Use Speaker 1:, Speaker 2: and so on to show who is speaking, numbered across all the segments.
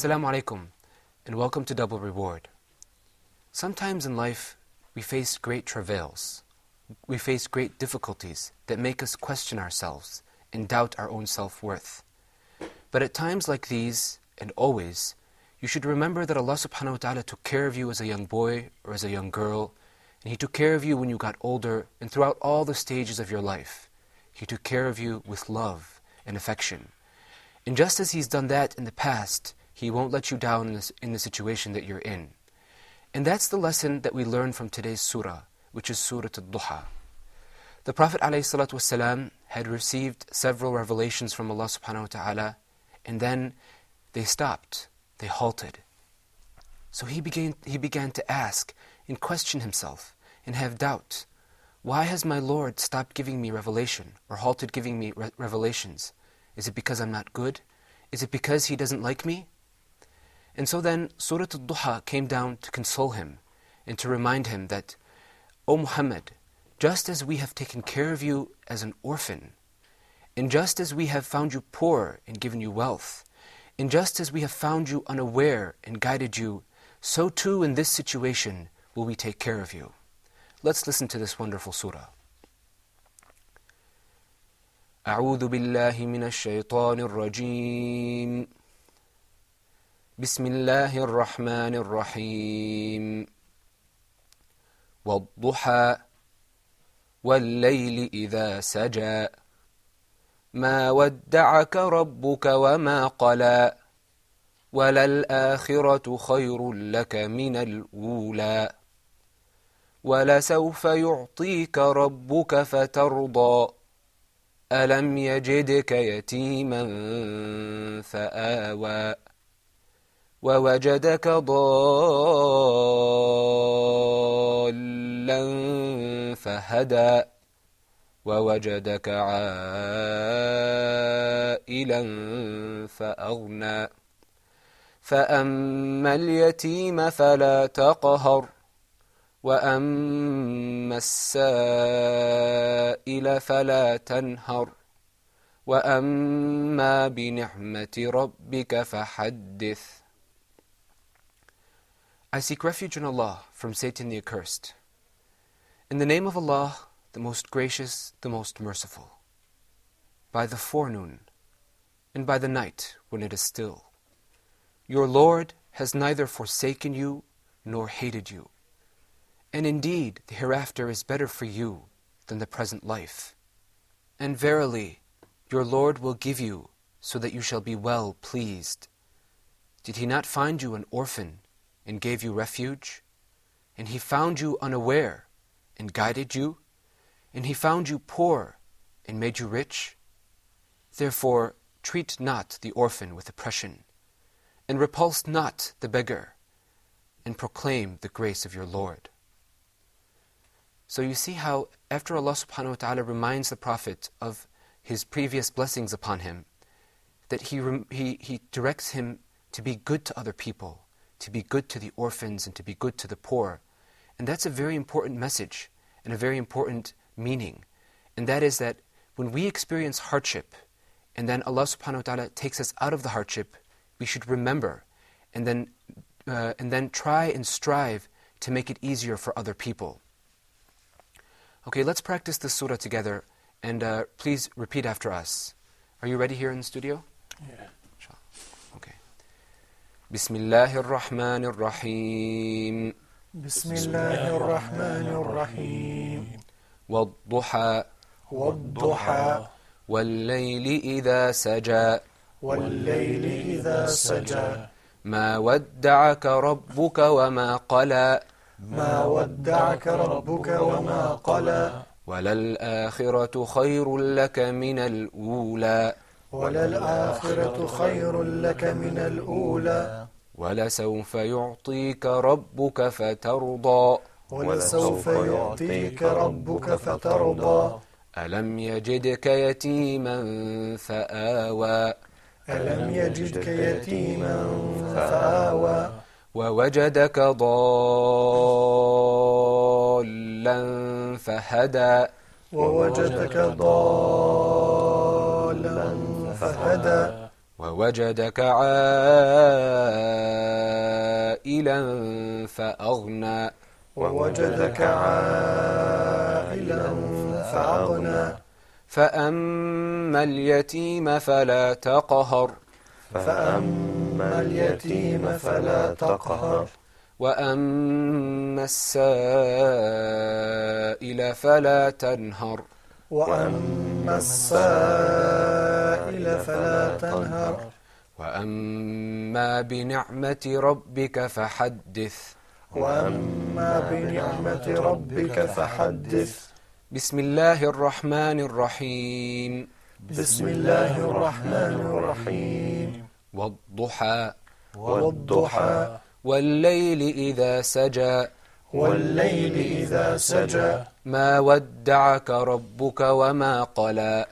Speaker 1: Assalamu alaikum, and welcome to Double Reward. Sometimes in life, we face great travails. We face great difficulties that make us question ourselves and doubt our own self-worth. But at times like these, and always, you should remember that Allah subhanahu wa ta'ala took care of you as a young boy or as a young girl, and He took care of you when you got older and throughout all the stages of your life. He took care of you with love and affection. And just as He's done that in the past, He won't let you down in the situation that you're in. And that's the lesson that we learn from today's surah, which is Surah Al-Duha. The Prophet ﷺ had received several revelations from Allah subhanahu wa ta'ala, and then they stopped, they halted. So he began to ask and question himself and have doubt. Why has my Lord stopped giving me revelation or halted giving me revelations? Is it because I'm not good? Is it because He doesn't like me? And so then Surah Al-Duha came down to console him and to remind him that, O Muhammad, just as we have taken care of you as an orphan, and just as we have found you poor and given you wealth, and just as we have found you unaware and guided you, so too in this situation will we take care of you. Let's listen to this wonderful surah. أعوذ بالله من الشيطان الرجيم بسم الله الرحمن الرحيم والضحى والليل إذا سجى ما ودعك ربك وما قلى وللآخرة خير لك من الأولى ولسوف يعطيك ربك فترضى ألم يجدك يتيما فآوى ووجدك ضالا فهدى ووجدك عائلا فأغنى فأما اليتيم فلا تقهر وأما السائل فلا تنهر وأما بنعمة ربك فحدث. I seek refuge in Allah from Satan the accursed. In the name of Allah, the most gracious, the most merciful. By the forenoon and by the night when it is still. Your Lord has neither forsaken you nor hated you. And indeed, the hereafter is better for you than the present life. And verily, your Lord will give you so that you shall be well pleased. Did He not find you an orphan and gave you refuge? And He found you unaware and guided you? And He found you poor and made you rich? Therefore, treat not the orphan with oppression, and repulse not the beggar, and proclaim the grace of your Lord. So you see how after Allah subhanahu wa ta'ala reminds the Prophet of his previous blessings upon him, that he directs him to be good to other people, to be good to the orphans and to be good to the poor. And that's a very important message and a very important meaning. And that is that when we experience hardship and then Allah subhanahu wa ta'ala takes us out of the hardship, we should remember and then try and strive to make it easier for other people. Okay, let's practice this surah together, and please repeat after us. Are you ready here in the studio?
Speaker 2: Yeah.
Speaker 1: Okay. Bismillahir Rahmanir Rahim.
Speaker 2: Bismillahir Rahmanir Rahim.
Speaker 1: والضحى
Speaker 2: والضحى
Speaker 1: والليل إذا سجى
Speaker 2: والليل إذا سجى
Speaker 1: ما ودعك ربك وما قلى
Speaker 2: ما ودعك ربك وما قلى
Speaker 1: وللآخرة خير لك من الأولى
Speaker 2: وللآخرة خير لك من الأولى
Speaker 1: ولسوف يعطيك ربك فترضى
Speaker 2: ولسوف يعطيك ربك فترضى
Speaker 1: ألم يجدك يتيما فآوى
Speaker 2: ألم يجدك يتيما فآوى
Speaker 1: ووجدك ضالا فهدى
Speaker 2: ووجدك ضالا فهدى
Speaker 1: ووجدك عائلا فأغنى
Speaker 2: ووجدك عائلا فأغنى
Speaker 1: فأما اليتيم فلا تقهر
Speaker 2: فأما اليتيم فلا تقهر
Speaker 1: وأما السائل فلا تنهر
Speaker 2: وأما السائل فلا تنهر
Speaker 1: وأما بنعمة ربك فحدث
Speaker 2: وأما بنعمة ربك فحدث
Speaker 1: بسم الله الرحمن الرحيم
Speaker 2: بسم الله الرحمن الرحيم
Speaker 1: والضحى
Speaker 2: والضحى
Speaker 1: والليل إذا سجى
Speaker 2: والليل إذا سجى
Speaker 1: ما ودعك ربك وما قلى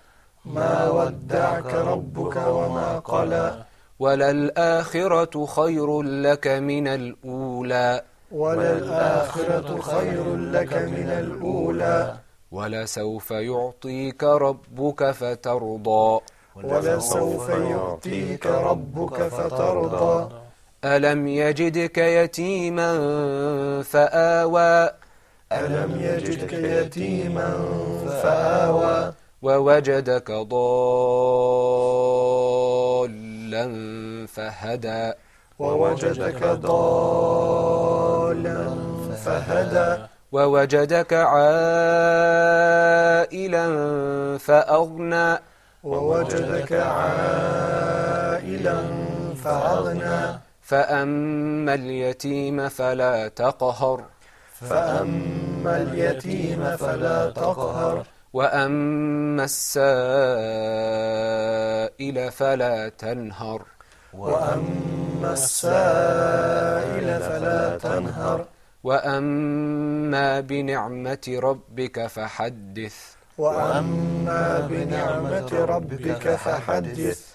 Speaker 2: ما ودعك ربك وما قلى
Speaker 1: وللآخرة خير لك من الأولى
Speaker 2: وللآخرة خير لك من الأولى
Speaker 1: ولسوف يعطيك ربك فترضى
Speaker 2: ولسوف يعطيك ربك فترضى
Speaker 1: ألم يجدك يتيما فآوى
Speaker 2: ألم يجدك يتيما فآوى
Speaker 1: ووجدك ضالا فهدى
Speaker 2: ووجدك ضالا فهدى
Speaker 1: ووجدك عائلا فأغنى
Speaker 2: ووجدك عائلا فأغنى
Speaker 1: فأما اليتيم فلا تقهر
Speaker 2: فأما اليتيم فلا تقهر
Speaker 1: وأما السائل فلا تنهر
Speaker 2: وأما السائل فلا تنهر
Speaker 1: وأما بنعمة ربك فحدث
Speaker 2: وأما بنعمة ربك فحدث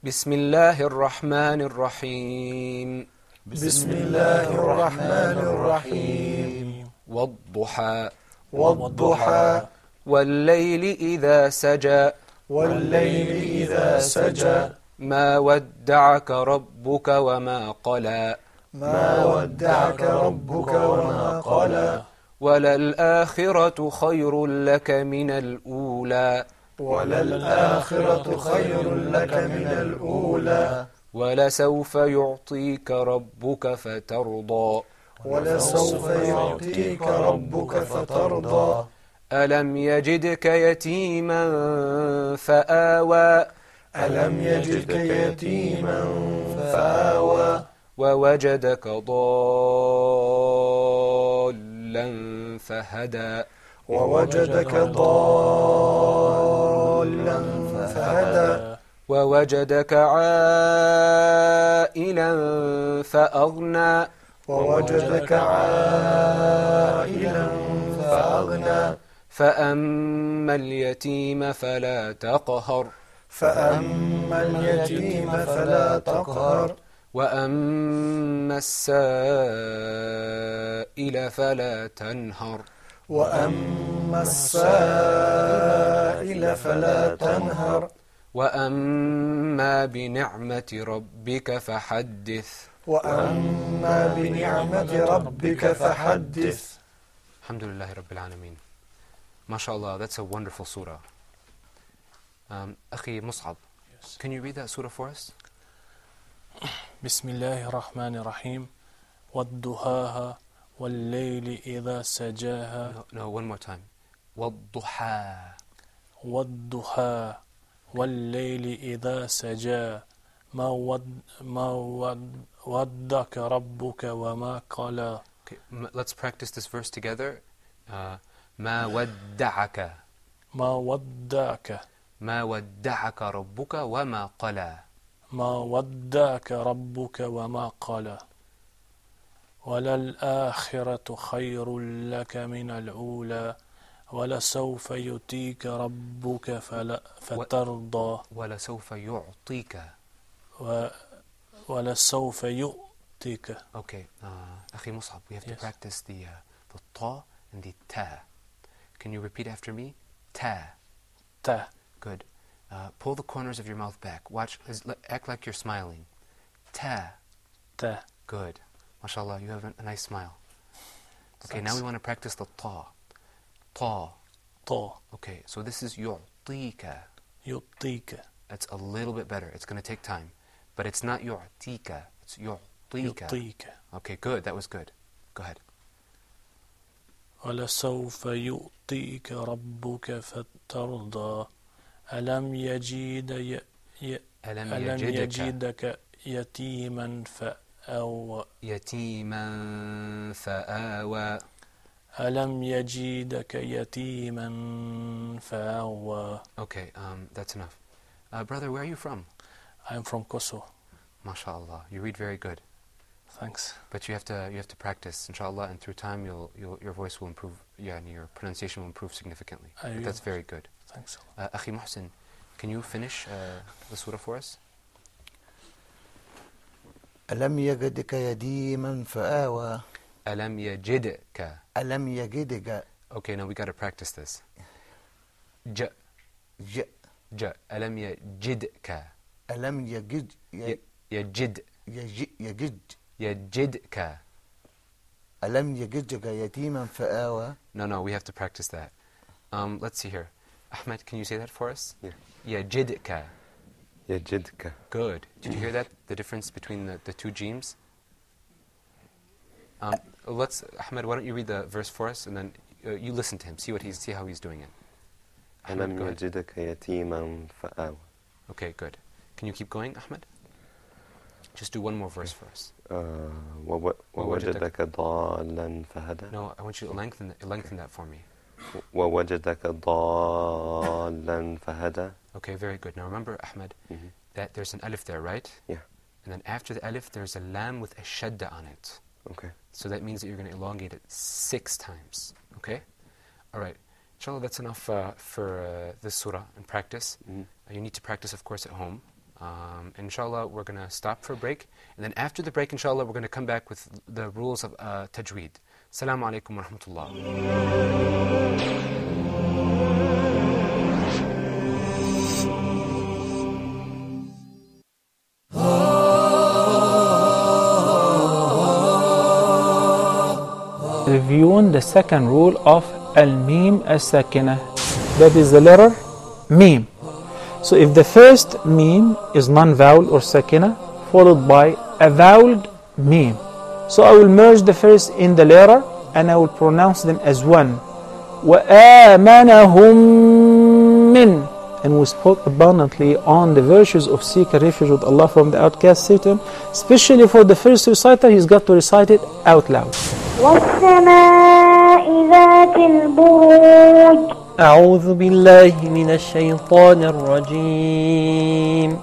Speaker 1: بسم الله الرحمن الرحيم
Speaker 2: بسم الله الرحمن الرحيم
Speaker 1: والضحى
Speaker 2: والضحى
Speaker 1: والليل إذا سجى
Speaker 2: والليل إذا سجى
Speaker 1: ما ودعك ربك وما قلى
Speaker 2: ما ودعك ربك وما قلى
Speaker 1: وللآخرة خير لك من الأولى
Speaker 2: وللآخرة خير لك من الأولى
Speaker 1: ولسوف يعطيك ربك فترضى
Speaker 2: ولسوف يعطيك ربك فترضى
Speaker 1: ألم يجدك يتيما فآوى
Speaker 2: ألم يجدك يتيما فآوى
Speaker 1: ووجدك ضالا فهدى
Speaker 2: ووجدك ضالا فهدى
Speaker 1: ووجدك عائلا فأغنى
Speaker 2: ووجدك عائلا فأغنى
Speaker 1: فأما اليتيم فلا تقهر
Speaker 2: فأما اليتيم فلا تقهر
Speaker 1: وأما السائل فلا تنهر
Speaker 2: وأما السائل فلا تنهر
Speaker 1: وأما بنعمة ربك فحدث
Speaker 2: وأما بنعمة ربك فحدث
Speaker 1: الحمد لله رب العالمين. MashaAllah, that's a wonderful surah. Akhi Mus'ab, can you read that surah for us?
Speaker 3: بسم الله الرحمن الرحيم والضحاها والليل إذا سجاها
Speaker 1: No, one more time. والضحى
Speaker 3: والضحى والليل إذا سجى ما ودك ربك وما قلى.
Speaker 1: Okay, let's practice this verse together. ما ودعك
Speaker 3: ما ودعك
Speaker 1: ما ودعك ربك وما قلى
Speaker 3: ما ودعك ربك وما قلى وللآخرة خير لك من الأولى ولسوف يؤتيك ربك فترضى
Speaker 1: ولسوف يعطيك
Speaker 3: ولسوف يؤتيك.
Speaker 1: Okay, Akhi Mus'ab, we have to practice the ta and the ta. Can you repeat after me? Ta.
Speaker 3: Ta.
Speaker 1: Good. Pull the corners of your mouth back. Watch, act like you're smiling. Ta.
Speaker 3: Ta.
Speaker 1: Good. MashaAllah, you have a nice smile. Okay,
Speaker 3: Thanks.
Speaker 1: now we want to practice the ta. Ta.
Speaker 3: Ta.
Speaker 1: Okay, so this is yu'tika.
Speaker 3: Yu'tika.
Speaker 1: That's a little bit better. It's going to take time. But it's not yu'tika. It's yu'tika.
Speaker 3: Yu'tika.
Speaker 1: Okay, good. That was good. Go ahead.
Speaker 3: وَلَسَوْفَ يُؤْتِيكَ رَبُّكَ فَتَرْضَى أَلَمْ يَجِدَكَ يَتِيمًا فَآوَى
Speaker 1: يتيما فآوى.
Speaker 3: أَلَمْ يَجِدَكَ يَتِيمًا فَآوَى.
Speaker 1: Okay, that's enough. Brother, where are you from?
Speaker 3: I'm from Kosovo.
Speaker 1: MashaAllah, you read very good.
Speaker 3: Thanks.
Speaker 1: But you have to practice, inshallah, and through time your voice will improve, and your pronunciation will improve significantly. But that's very good.
Speaker 3: Thanks.
Speaker 1: Akhi Muhsin, can you finish the surah for us?
Speaker 2: ألم يجدك يتيما فآوى.
Speaker 1: ألم يجدك.
Speaker 2: ألم يجدك.
Speaker 1: Okay, now we got to practice this. J.
Speaker 2: ج.
Speaker 1: J. ألم يجدك.
Speaker 2: ألم يجد.
Speaker 1: يجد.
Speaker 2: يجد.
Speaker 1: يجدك.
Speaker 2: ألم يجدك يتيما فآوى.
Speaker 1: No, we have to practice that. Let's see here. Ahmed, can you say that for us?
Speaker 4: Yeah.
Speaker 1: يجدك.
Speaker 4: يجدك.
Speaker 1: Good. Did you hear that? The difference between the two gems? Ahmed, why don't you read the verse for us, and then you listen to him, see how he's doing it. Ahmed,
Speaker 4: ألم
Speaker 1: go ahead.
Speaker 4: يجدك يتيما فآوى.
Speaker 1: Okay, good. Can you keep going, Ahmed? Just do one more verse for us.
Speaker 4: ووجدك ضالا فهدى.
Speaker 1: No, I want you to lengthen that for me.
Speaker 4: ووجدك ضالا فهدى.
Speaker 1: Okay, very good. Now remember, Ahmed, that there's an alif there, right?
Speaker 4: Yeah.
Speaker 1: And then after the alif, there's a lam with a shadda on it.
Speaker 4: Okay.
Speaker 1: So that means that you're going to elongate it 6 times. Okay? All right. Inshallah, that's enough for this surah and practice. You need to practice, of course, at home. Inshallah, we're going to stop for a break. And then after the break, inshallah, we're going to come back with the rules of tajweed. Assalamu alaikum wa rahmatullah.
Speaker 5: Reviewing the second rule of al-mim as-sakinah. That is the letter mim. So if the first mim is non-vowel or sakinah, followed by a voweled mim. So I will merge the first in the letter and I will pronounce them as one. وَآمَنَهُمْ مِنْ. And we spoke abundantly on the virtues of seeking refuge with Allah from the outcast Satan. Especially for the first reciter, he's got to recite it out loud.
Speaker 6: والسماء ذات البروج.
Speaker 7: أعوذ بالله من الشيطان الرجيم.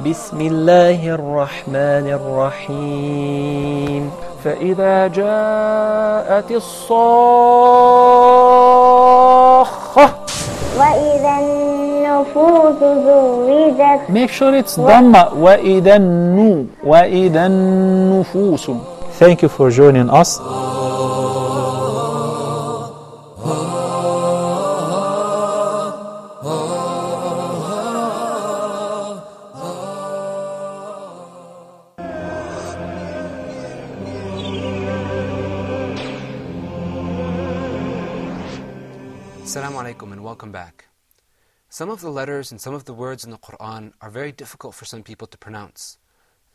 Speaker 7: بسم الله الرحمن الرحيم.
Speaker 5: فإذا جاءت الصاخة.
Speaker 6: وإذا النفوس زوجت.
Speaker 5: Make sure it's Dhamma. وإذا النفوس. Thank you for joining us.
Speaker 1: Assalamu alaikum and welcome back. Some of the letters and some of the words in the Quran are very difficult for some people to pronounce.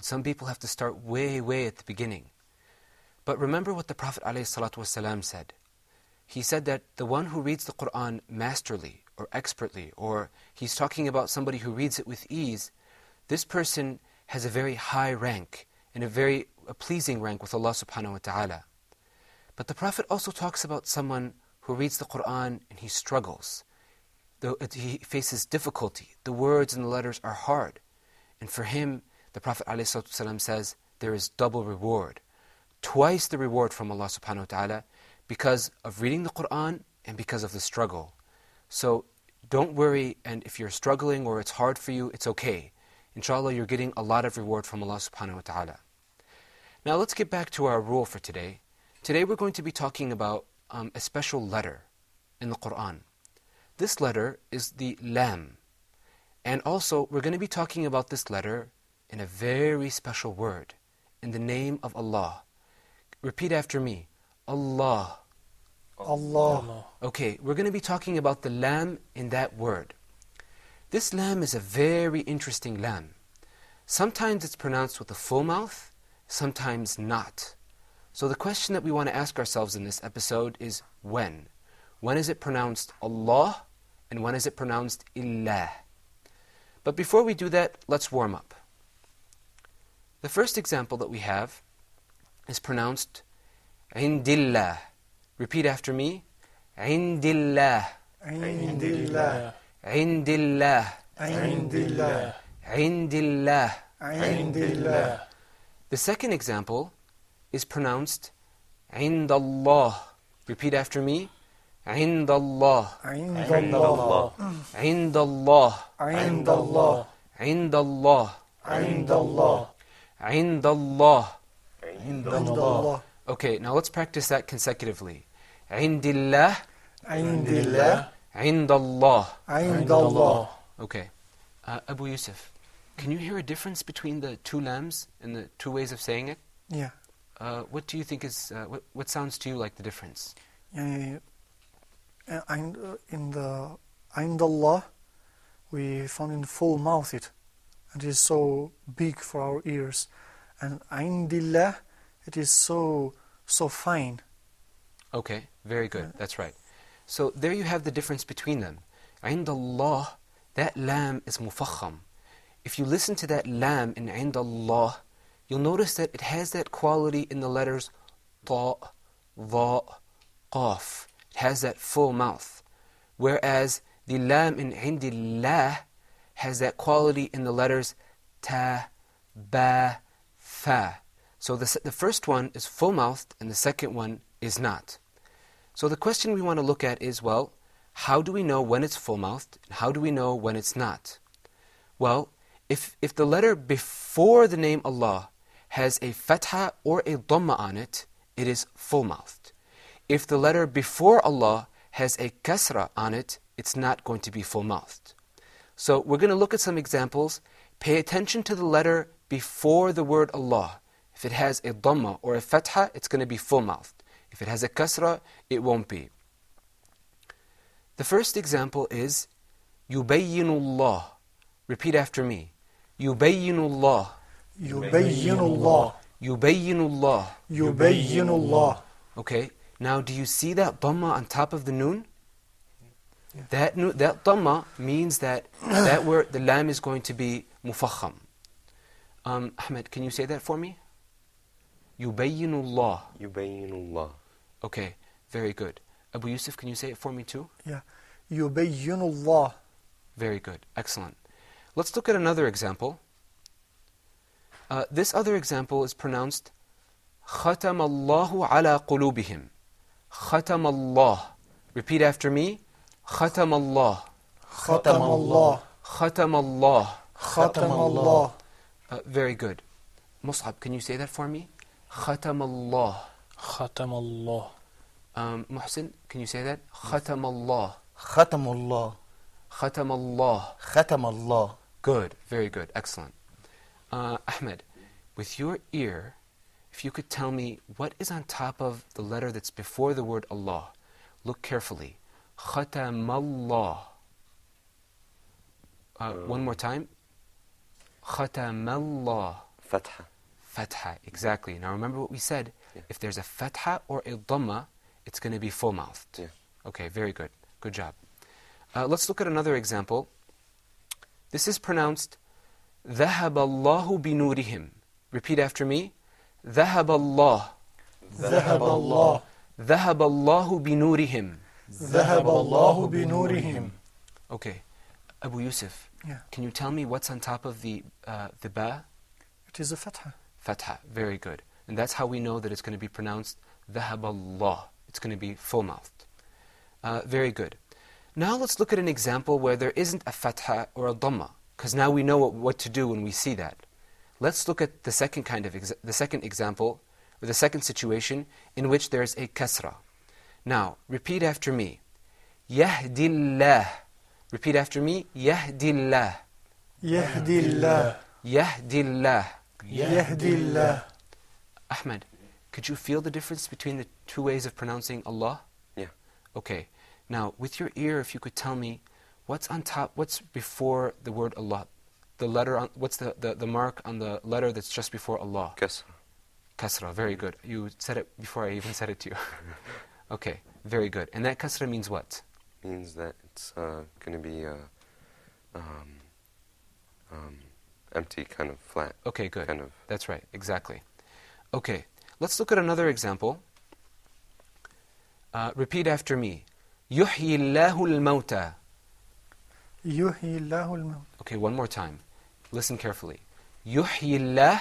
Speaker 1: Some people have to start way at the beginning. But remember what the Prophet ﷺ said. He said that the one who reads the Quran masterly or expertly, or he's talking about somebody who reads it with ease, this person has a very high rank and a pleasing rank with Allah subhanahu wa ta'ala. But the Prophet also talks about someone who reads the Quran and he struggles. He faces difficulty. The words and the letters are hard. And for him, the Prophet ﷺ says, there is double reward. Twice the reward from Allah subhanahu wa ta'ala because of reading the Quran and because of the struggle. So don't worry, and if you're struggling or it's hard for you, it's okay. Inshallah, you're getting a lot of reward from Allah subhanahu wa ta'ala. Now let's get back to our rule for today. Today we're going to be talking about a special letter in the Quran. This letter is the lam. And also, we're going to be talking about this letter in a very special word, in the name of Allah. Repeat after me. Allah.
Speaker 8: Allah.
Speaker 1: Okay, we're going to be talking about the lam in that word. This lam is a very interesting lam. Sometimes it's pronounced with a full mouth, sometimes not. So the question that we want to ask ourselves in this episode is when? When is it pronounced Allah and when is it pronounced Illah? But before we do that, let's warm up. The first example that we have is pronounced Indillah. Repeat after me. Indillah.
Speaker 8: Indillah.
Speaker 1: Indillah.
Speaker 8: Indillah.
Speaker 1: Indillah.
Speaker 8: Indillah.
Speaker 1: The second example is pronounced Indallah. Repeat after me. Indallah.
Speaker 8: Indallah.
Speaker 1: Indallah.
Speaker 8: Indallah.
Speaker 1: Indallah.
Speaker 8: Indallah.
Speaker 1: Indallah.
Speaker 8: Indallah.
Speaker 1: Okay, now let's practice that consecutively. Indillah.
Speaker 8: Indillah.
Speaker 1: Indallah.
Speaker 8: Indallah.
Speaker 1: Okay. Abu Yusuf, can you hear a difference between the two lams and the two ways of saying it?
Speaker 8: Yeah.
Speaker 1: What do you think is, what sounds to you like the difference?
Speaker 8: In the Indallah, we found in full mouth it. It is so big for our ears. And Indillah, it is so fine.
Speaker 1: Okay, very good. That's right. So there you have the difference between them. Indallah, that lam is mufakham. If you listen to that lam in Indallah, you'll notice that it has that quality in the letters ta, dha, qaf. It has that full mouth. Whereas the lam in Indillah has that quality in the letters ta, ba, fa. So the first one is full-mouthed and the second one is not. So the question we want to look at is, well, how do we know when it's full-mouthed and how do we know when it's not? Well, if the letter before the name Allah has a fatha or a dhamma on it, it is full-mouthed. If the letter before Allah has a kasra on it, it's not going to be full-mouthed. So we're going to look at some examples. Pay attention to the letter before the word Allah. If it has a dhamma or a fatha, it's going to be full-mouthed. If it has a kasra, it won't be. The first example is yubayyinullah. Repeat after me. Yubayyinullah.
Speaker 8: Yubayyinullah.
Speaker 1: Yubayyinullah.
Speaker 8: Yubayyinullah.
Speaker 1: Okay, now do you see that dhamma on top of the noon? That dhamma means that word, the lam is going to be mufakham. Ahmed, can you say that for me? Yubayyinullah.
Speaker 4: Yubayyinullah.
Speaker 1: Okay, very good. Abu Yusuf, can you say it for me too?
Speaker 8: Yeah. Yubayyinullah.
Speaker 1: Very good, excellent. Let's look at another example. This other example is pronounced Khatam Allahu ala qulubihim. Khatam Allah. Repeat after me. Khatam Allah.
Speaker 8: Khatam Allah.
Speaker 1: Khatam Allah.
Speaker 8: Khatam Allah.
Speaker 1: Very good. Mus'ab, can you say that for me? Khatam Allah.
Speaker 3: Khatam Allah.
Speaker 1: Muhsin, can you say that? Khatam Allah.
Speaker 2: Khatamullah.
Speaker 1: Khatam Allah.
Speaker 2: Khatamullah.
Speaker 1: Good, very good, excellent. Ahmed, with your ear, if you could tell me what is on top of the letter that's before the word Allah. Look carefully. Khatamallah. One more time. Khatamallah.
Speaker 4: Fatha.
Speaker 1: Fatha, exactly. Now remember what we said.
Speaker 4: Yeah.
Speaker 1: If there's a fatha or a dhamma, it's going to be full-mouthed.
Speaker 4: Yeah.
Speaker 1: Okay, very good. Good job. Let's look at another example. This is pronounced ذهب الله بنورهم. Repeat after me. ذهب الله.
Speaker 8: ذهب الله.
Speaker 1: ذهب الله بنورهم.
Speaker 8: ذهب الله بنورهم.
Speaker 1: Okay. Abu Yusuf,
Speaker 8: Yeah.
Speaker 1: can you tell me what's on top of the ba?
Speaker 8: It is a fatha.
Speaker 1: Fatha. Very good. And that's how we know that it's going to be pronounced ذهب الله. It's going to be full-mouthed. Very good. Now let's look at an example where there isn't a fatha or a dhamma, because now we know what to do when we see that. Let's look at the second example, or the second situation in which there's a kasra. Now, repeat after me. Yahdillah. Repeat after me. Yahdillah.
Speaker 8: Yahdillah.
Speaker 1: Yahdillah.
Speaker 8: Yahdillah.
Speaker 1: Ahmed, could you feel the difference between the two ways of pronouncing Allah?
Speaker 4: Yeah.
Speaker 1: Okay. Now, with your ear, if you could tell me what's on top, what's before the word Allah? The letter on, what's the mark on the letter that's just before Allah?
Speaker 4: Kasra.
Speaker 1: Kasra, very good. You said it before I even said it to you. Okay, very good. And that kasra means what?
Speaker 4: Means that it's going to be empty, kind of flat.
Speaker 1: Okay, good.
Speaker 4: Kind of.
Speaker 1: That's right, exactly. Okay, let's look at another example. Repeat after me. يحيي الله الموتى.
Speaker 8: يحيي الله الموت.
Speaker 1: Okay, one more time. Listen carefully. يحيي الله.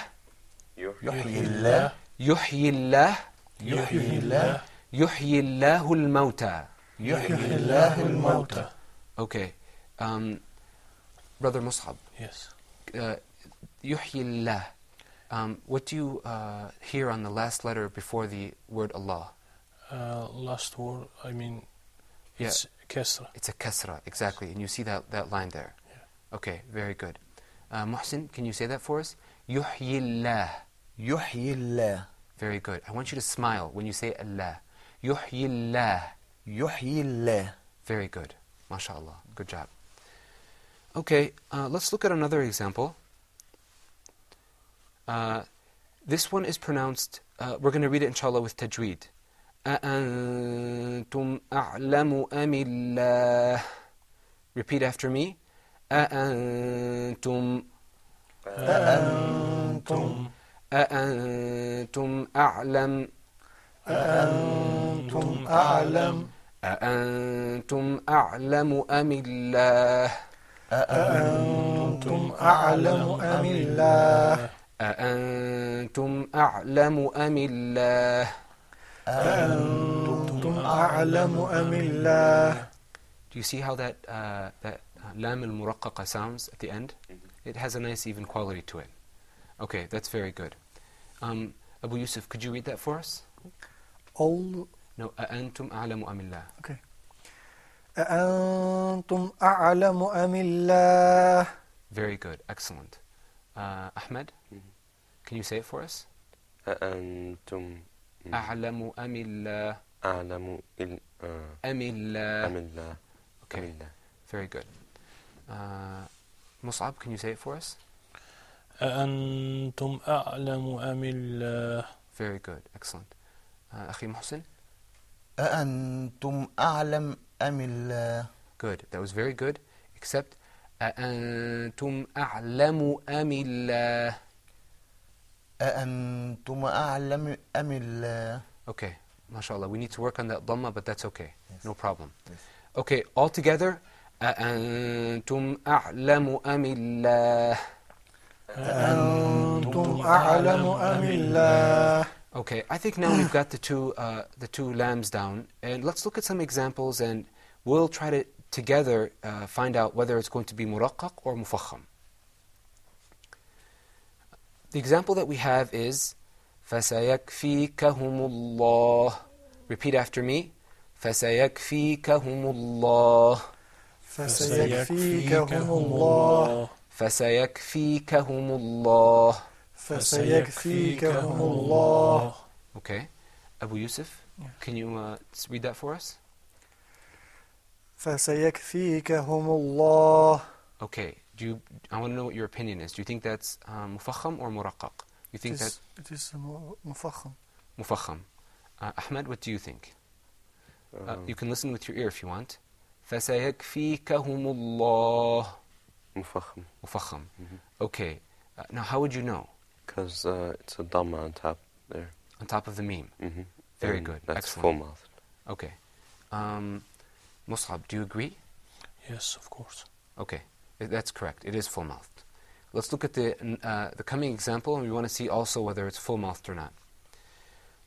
Speaker 2: يحيي الله
Speaker 1: يحيي الله.
Speaker 2: يحيي الله
Speaker 1: يحيي الله الموتى.
Speaker 2: يحيي الله الموتى.
Speaker 1: Okay. Brother Mus'ab.
Speaker 3: Yes.
Speaker 1: يحيي الله. What do you hear on the last letter before the word Allah?
Speaker 3: Last word, I mean,
Speaker 1: Yeah.
Speaker 3: it's Kesra.
Speaker 1: It's a kasra, exactly. And you see that line there.
Speaker 3: Yeah.
Speaker 1: Okay, very good. Muhsin, can you say that for us? يحيي الله.
Speaker 2: يحيي الله
Speaker 1: Very good. I want you to smile when you say Allah. يحيي الله.
Speaker 2: يحيي الله.
Speaker 1: Very good. MashaAllah. Good job. Okay, let's look at another example. This one is pronounced, we're going to read it inshallah with tajweed. أأنتم أعلم أم الله. Repeat after me. أأنتم
Speaker 2: أأنتم
Speaker 1: أأنتم أعلم
Speaker 8: أأنتم أعلم
Speaker 1: أأنتم أعلم أم الله.
Speaker 8: أأنتم أعلم أم الله.
Speaker 1: أأنتم أعلم أم الله.
Speaker 8: أأنتم أعلم أم الله.
Speaker 1: Do you see how that lam al-muraqqaqa sounds at the end? It has a nice even quality to it. Okay, that's very good. Abu Yusuf, could you read that for us?
Speaker 8: All.
Speaker 1: No, أأنتم أعلم أم الله.
Speaker 8: Okay. أأنتم أعلم أم الله.
Speaker 1: Very good, excellent. Ahmed, can you say it for us?
Speaker 4: أأنتم
Speaker 1: أعلم أم الله.
Speaker 4: أعلم
Speaker 1: أم
Speaker 4: أم
Speaker 1: الله.
Speaker 4: الله.
Speaker 1: Okay,
Speaker 4: أم الله.
Speaker 1: very good. Mus'ab, can you say it for us?
Speaker 3: أأنتم أعلم أم الله.
Speaker 1: Very good, excellent. أخي محسن?
Speaker 2: أأنتم أعلم أم الله.
Speaker 1: Good, that was very good, except أأنتم أعلم أم الله.
Speaker 2: أأنتم أعلم أم الله.
Speaker 1: Okay, mashallah, we need to work on that dhamma, but that's okay,
Speaker 2: Yes.
Speaker 1: no problem.
Speaker 2: Yes.
Speaker 1: Okay, all together. أأنتم أعلم أم الله.
Speaker 8: أأنتم أعلم أم الله.
Speaker 1: Okay, I think now we've got the two lambs down, and let's look at some examples, and we'll try to together find out whether it's going to be muraqqaq or mufakham. The example that we have is فَسَيَكْفِيكَهُمُ اللَّهُ. Repeat after me. فَسَيَكْفِيكَهُمُ اللَّهُ.
Speaker 8: فسيكفيكهم الله.
Speaker 1: فَسَيَكْفِيكَهُمُ اللَّهُ.
Speaker 8: فسيكفيكهم الله.
Speaker 1: Okay. Abu Yusuf, can you read that for us?
Speaker 8: فسيكفيكهم الله.
Speaker 1: Okay. I want to know what your opinion is. Do you think that's mufakham or muraqqaq? You think that
Speaker 8: It is مفخم.
Speaker 1: mufakham? Ahmed, what do you think? You can listen with your ear if you want. فَسَيَكْفِيكَهُمُ اللَّهُ.
Speaker 4: مفخم.
Speaker 1: Mufakham. Okay. Now, how would you know?
Speaker 4: Because it's a dhamma on top there.
Speaker 1: On top of the meme.
Speaker 4: Mm-hmm.
Speaker 1: Very
Speaker 4: And
Speaker 1: good.
Speaker 4: That's
Speaker 1: Excellent.
Speaker 4: full mouthed.
Speaker 1: Okay. Mus'ab, do you agree?
Speaker 3: Yes, of course.
Speaker 1: Okay. That's correct. It is full-mouthed. Let's look at the coming example, and we want to see also whether it's full-mouthed or not.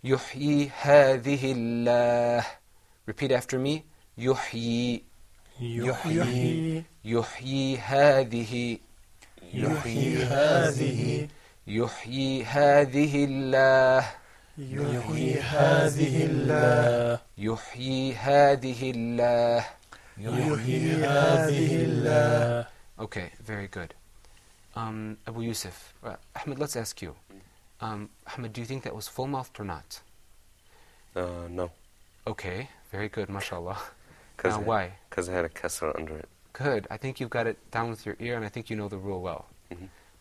Speaker 1: يُحْيِي هَذِهِ اللَّهِ. Repeat after me. يُحْيِي.
Speaker 8: يحيي.
Speaker 1: يُحْيِي هَذِهِ.
Speaker 8: يحيي هذه.
Speaker 1: يُحْيِي هَذِهِ اللَّهِ.
Speaker 8: يحيي هذه الله.
Speaker 1: يُحْيِي هَذِهِ اللَّهِ.
Speaker 8: يحيي هذه الله.
Speaker 1: Okay, very good. Abu Yusuf, Ahmed, let's ask you. Ahmed, do you think that was full-mouthed or not?
Speaker 4: No.
Speaker 1: Okay, very good, mashallah.
Speaker 4: Now,
Speaker 1: why?
Speaker 4: Because I had a kasra under it.
Speaker 1: Good. I think you've got it down with your ear, and I think you know the rule well.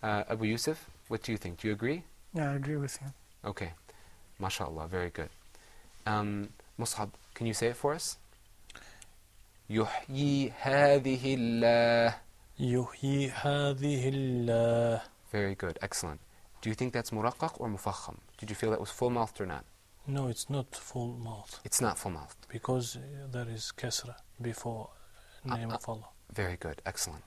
Speaker 1: Abu Yusuf, what do you think? Do you agree?
Speaker 8: Yeah, I agree with you.
Speaker 1: Okay. MashaAllah, very good. Mus'ab, can you say it for us? يحيي هذه الله.
Speaker 3: يحيي هذه الله.
Speaker 1: Very good, excellent. Do you think that's muraqqaq or mufakham? Did you feel that was full-mouthed or not?
Speaker 3: No, it's not full mouth.
Speaker 1: It's not full-mouthed.
Speaker 3: Because there is kasra before name of Allah.
Speaker 1: Very good, excellent.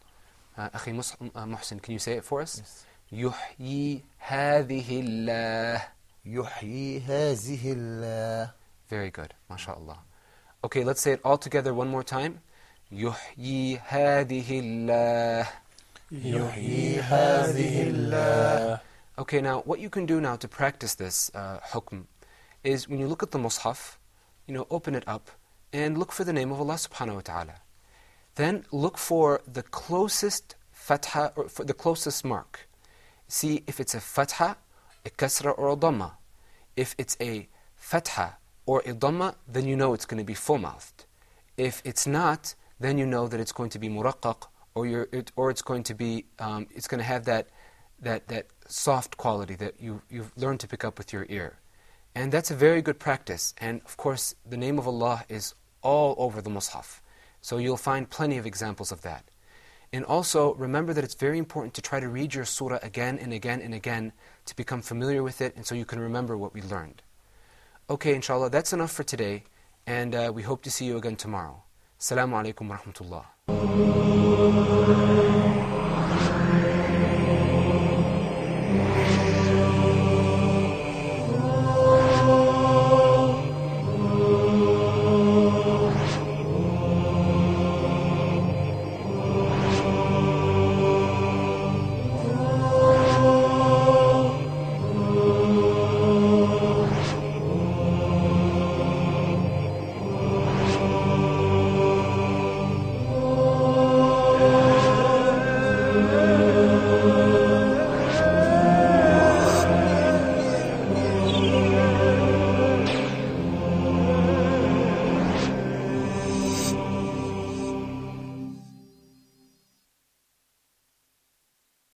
Speaker 1: Akhi Muhsin, can you say it for us? Yes. يحيي هذه الله.
Speaker 2: يحيي هذه الله.
Speaker 1: Very good, mashallah. Okay, let's say it all together one more time. يحيي هذه الله.
Speaker 3: يحيي هذه الله.
Speaker 1: Okay, now what you can do now to practice this hukm is when you look at the mushaf, open it up and look for the name of Allah subhanahu wa ta'ala. Then look for the closest fatha, or for the closest mark. See if it's a fatha, a kasra, or a dhamma. If it's a fatha or a dhamma, then you know it's going to be full-mouthed. If it's not, then you know that it's going to be muraqqaq, or it's going to be, it's going to have that soft quality that you've learned to pick up with your ear. And that's a very good practice. And of course, the name of Allah is all over the mushaf. So you'll find plenty of examples of that. And also, remember that it's very important to try to read your surah again and again and again to become familiar with it, and so you can remember what we learned. Okay, inshallah, that's enough for today, and we hope to see you again tomorrow. Assalamu alaikum wa rahmatullah.